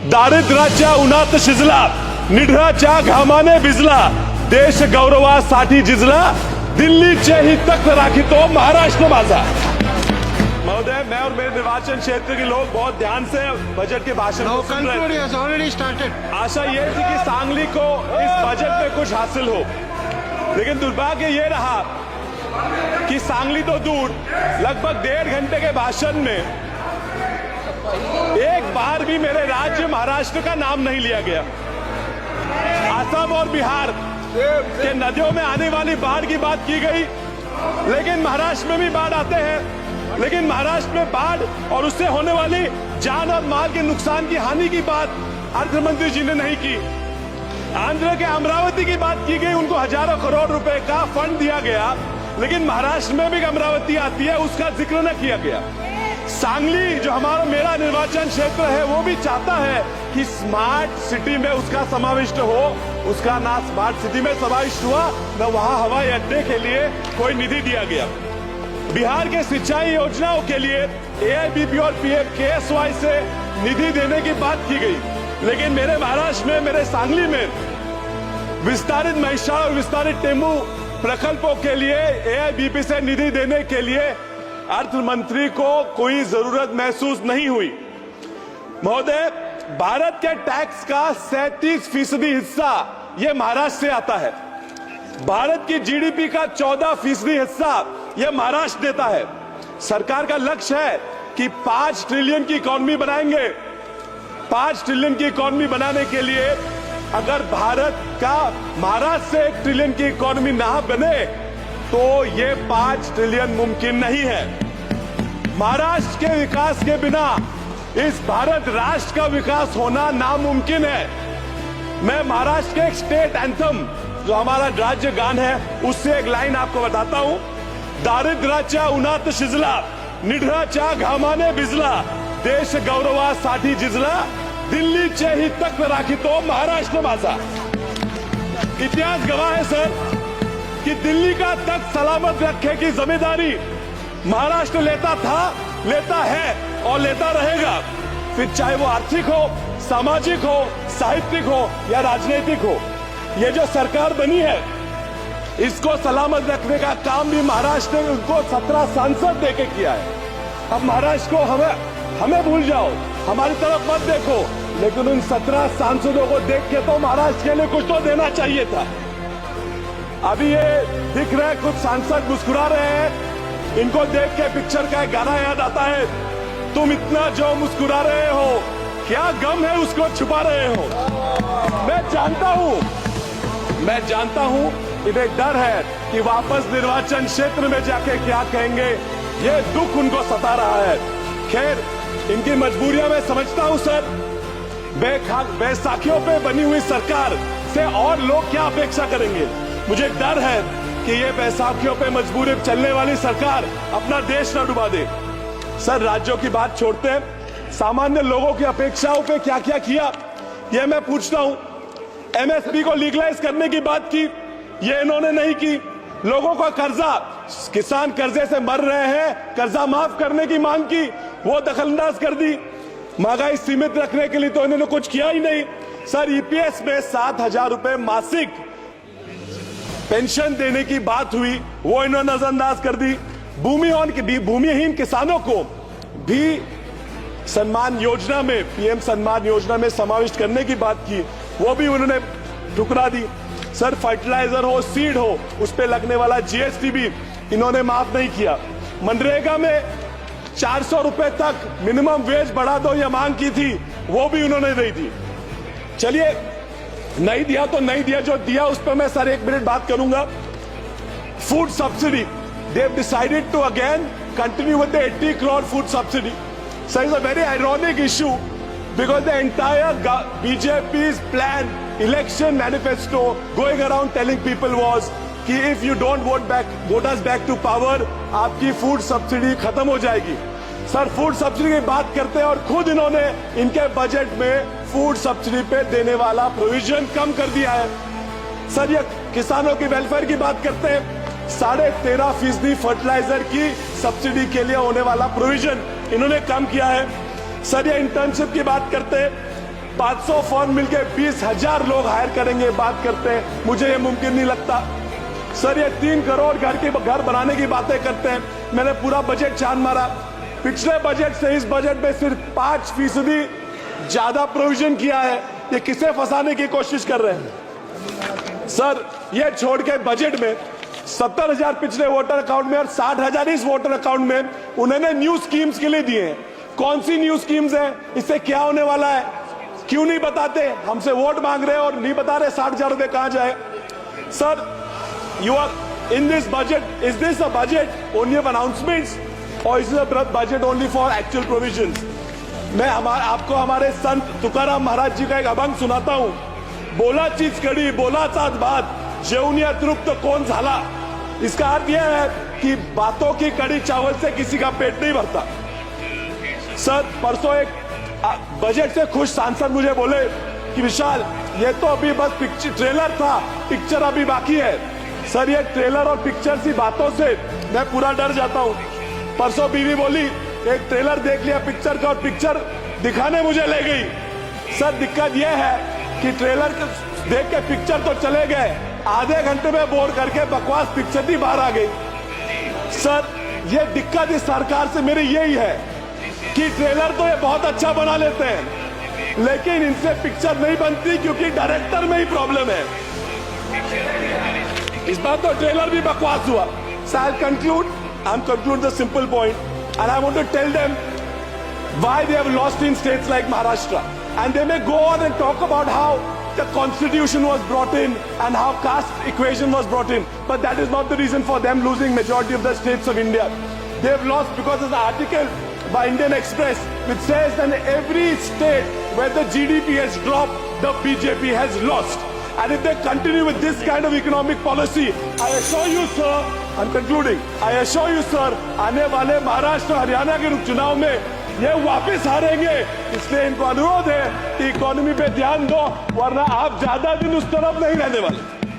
दारिद्र्याच्या उन्हात शिजला, निढळाच्या घामाने भिजला, देश गौरवासाठी झिजला, दिल्लीचे ही तख्त राखितो महाराष्ट्र माझा। महोदय, मैं और मेरे निर्वाचन क्षेत्र के लोग बहुत ध्यान से बजट के भाषण को सुन रहे हैं। आशा ये थी कि सांगली को इस बजट में कुछ हासिल हो, लेकिन दुर्भाग्य ये रहा कि सांगली तो दूर, लगभग 1.5 घंटे के भाषण में एक बार भी मेरे राज्य महाराष्ट्र का नाम नहीं लिया गया। असम और बिहार के नदियों में आने वाली बाढ़ की बात की गई, लेकिन महाराष्ट्र में भी बाढ़ आते हैं, लेकिन महाराष्ट्र में बाढ़ और उससे होने वाली जान और माल के नुकसान की हानि की बात अर्थमंत्री जी ने नहीं की। आंध्र के अमरावती की बात की गई, उनको हजारों करोड़ रुपए का फंड दिया गया, लेकिन महाराष्ट्र में भी अमरावती आती है, उसका जिक्र न किया गया। सांगली जो मेरा निर्वाचन क्षेत्र है, वो भी चाहता है कि स्मार्ट सिटी में उसका समाविष्ट हो, उसका ना स्मार्ट सिटी में समाविष्ट हुआ, न वहां हवाई अड्डे के लिए कोई निधि दिया गया। बिहार के सिंचाई योजनाओं के लिए AIBP और PMKSY से निधि देने की बात की गई, लेकिन मेरे महाराष्ट्र में, मेरे सांगली में विस्तारित महिषार और विस्तारित टेमू प्रकल्पों के लिए AIBP से निधि देने के लिए अर्थ मंत्री को कोई जरूरत महसूस नहीं हुई। महोदय, भारत के टैक्स का 37% हिस्सा यह महाराष्ट्र से आता है। भारत की GDP का 14% हिस्सा यह महाराष्ट्र देता है। सरकार का लक्ष्य है कि 5 ट्रिलियन की इकोनॉमी बनाएंगे। 5 ट्रिलियन की इकोनॉमी बनाने के लिए अगर भारत का महाराष्ट्र से 1 ट्रिलियन की इकोनॉमी ना बने तो ये 5 ट्रिलियन मुमकिन नहीं है। महाराष्ट्र के विकास के बिना इस भारत राष्ट्र का विकास होना नामुमकिन है। मैं महाराष्ट्र के एक स्टेट एंथम, जो हमारा राज्य गान है, उससे एक लाइन आपको बताता हूं। दारिद्र्याच्या उन्हात शिजला, निढळाच्या घामाने भिजला, देश गौरवासाठी झिजला, दिल्लीचे ही तख्त राखितो महाराष्ट्र माझा। इतिहास गवाह है सर कि दिल्ली का तख्त सलामत रखने की जिम्मेदारी महाराष्ट्र लेता था, लेता है और लेता रहेगा, फिर चाहे वो आर्थिक हो, सामाजिक हो, साहित्यिक हो या राजनीतिक हो। ये जो सरकार बनी है, इसको सलामत रखने का काम भी महाराष्ट्र ने उनको 17 सांसद देके किया है। अब महाराष्ट्र को हमें भूल जाओ, हमारी तरफ मत देखो, लेकिन उन 17 सांसदों को देख के तो महाराष्ट्र के लिए कुछ तो देना चाहिए था। अभी ये दिख रहे कुछ सांसद मुस्कुरा रहे हैं, इनको देख के पिक्चर का एक गाना याद आता है, तुम इतना जो मुस्कुरा रहे हो, क्या गम है उसको छुपा रहे हो। मैं जानता हूं इन्हें डर है कि वापस निर्वाचन क्षेत्र में जाके क्या कहेंगे, ये दुख उनको सता रहा है। खैर, इनकी मजबूरियां मैं समझता हूं सर। बैसाखियों पे बनी हुई सरकार से और लोग क्या अपेक्षा करेंगे। मुझे डर है कि ये बैसाखियों पे मजबूरी चलने वाली सरकार अपना देश न डुबा दे। सर, राज्यों की बात छोड़ते हैं, सामान्य लोगों की अपेक्षाओं पे क्या क्या किया ये मैं पूछता हूं। MSP को लीगलाइज करने की बात की, ये इन्होंने नहीं की। लोगों का कर्जा, किसान कर्जे से मर रहे हैं, कर्जा माफ करने की मांग की, वो दखलंदाज कर दी। महंगाई सीमित रखने के लिए तो इन्होंने कुछ किया ही नहीं। सर, EPS में 7,000 रुपए मासिक पेंशन देने की बात हुई, वो इन्होंने नजरअंदाज कर दी। भूमिहीन किसानों को भी सम्मान योजना में, PM सम्मान योजना में समाविष्ट करने की बात की, वो भी उन्होंने ठुकरा दी। सर, फर्टिलाइजर हो, सीड हो, उस पे लगने वाला GST भी इन्होंने माफ नहीं किया। मनरेगा में 400 रुपए तक मिनिमम वेज बढ़ा दो ये मांग की थी, वो भी उन्होंने नहीं दी। चलिए, नहीं दिया तो नहीं दिया, जो दिया उस पर मैं सर 1 मिनट बात करूंगा। Food subsidy, they have decided to again continue with the 80 crore food subsidy. So it's a very ironic issue because the entire BJP's plan, election manifesto going around telling people was कि if you don't vote us back to power, आपकी food subsidy खत्म हो जाएगी। Sir, food subsidy की बात करते हैं और खुद इन्होंने इनके बजट में फूड सब्सिडी पे देने वाला प्रोविजन कम कर दिया है। सर, ये किसानों की वेलफेयर की बात करते हैं, 13.5% फर्टिलाइजर की सब्सिडी के लिए होने वाला प्रोविजन इन्होंने कम किया है। सर, ये इंटर्नशिप की बात करते हैं, 500 फर्म मिलके 20,000 लोग हायर करेंगे, बात करते हैं। मुझे ये मुमकिन नहीं लगता सर। ये 3 करोड़ घर बनाने की बातें करते हैं। मैंने पूरा बजट छान मारा, पिछले बजट से इस बजट में सिर्फ 5% ज्यादा प्रोविजन किया है। ये किसे फंसाने की कोशिश कर रहे हैं सर? ये छोड़ के बजट में 70,000 पिछले वोटर अकाउंट में और 60,000 इस वोटर अकाउंट में उन्होंने न्यू स्कीम्स के लिए दिए हैं। कौन सी न्यू स्कीम्स है? इससे क्या होने वाला है? क्यों नहीं बताते? हमसे वोट मांग रहे हैं और नहीं बता रहे 60,000 रुपए कहां जाए। Sir, you are in this budget, is this a budget only of announcements or is this a budget only for actual provisions? मैं आपको हमारे संत तुकाराम महाराज जी का एक अभंग सुनाता हूं। बोला चीज कड़ी, बोला साथ बात, जेवनिया तृप्त कौन झाला। इसका अर्थ यह है कि बातों की कड़ी चावल से किसी का पेट नहीं भरता। सर, परसों एक बजट से खुश सांसद मुझे बोले कि विशाल, ये तो अभी बस ट्रेलर था, पिक्चर अभी बाकी है। सर, ये ट्रेलर और पिक्चर सी बातों से मैं पूरा डर जाता हूं। परसों बीवी बोली एक ट्रेलर देख लिया पिक्चर का और पिक्चर दिखाने मुझे ले गई। सर, दिक्कत यह है कि ट्रेलर देख के पिक्चर तो चले गए, आधे घंटे में बोर करके बकवास पिक्चर ही बाहर आ गई। सर, ये दिक्कत इस सरकार से मेरी यही है कि ट्रेलर तो ये बहुत अच्छा बना लेते हैं लेकिन इनसे पिक्चर नहीं बनती क्योंकि डायरेक्टर में ही प्रॉब्लम है। इस बार तो ट्रेलर भी बकवास हुआ। So I'll conclude the simple point and I want to tell them why they have lost in states like Maharashtra, and they may go on and talk about how the constitution was brought in and how caste equation was brought in, but that is not the reason for them losing majority of the states of India. They have lost because of the article by Indian Express which says that in every state where the GDP has dropped, the BJP has lost. And if they continue with this kind of economic policy, I assure you, sir, I'm concluding, I assure you, sir, आने वाले महाराष्ट्र हरियाणा के चुनाव में ये वापस हारेंगे। इसलिए इनको अनुरोध है कि इकोनॉमी पे ध्यान दो, वरना आप ज्यादा दिन उस तरफ नहीं रहने वाले।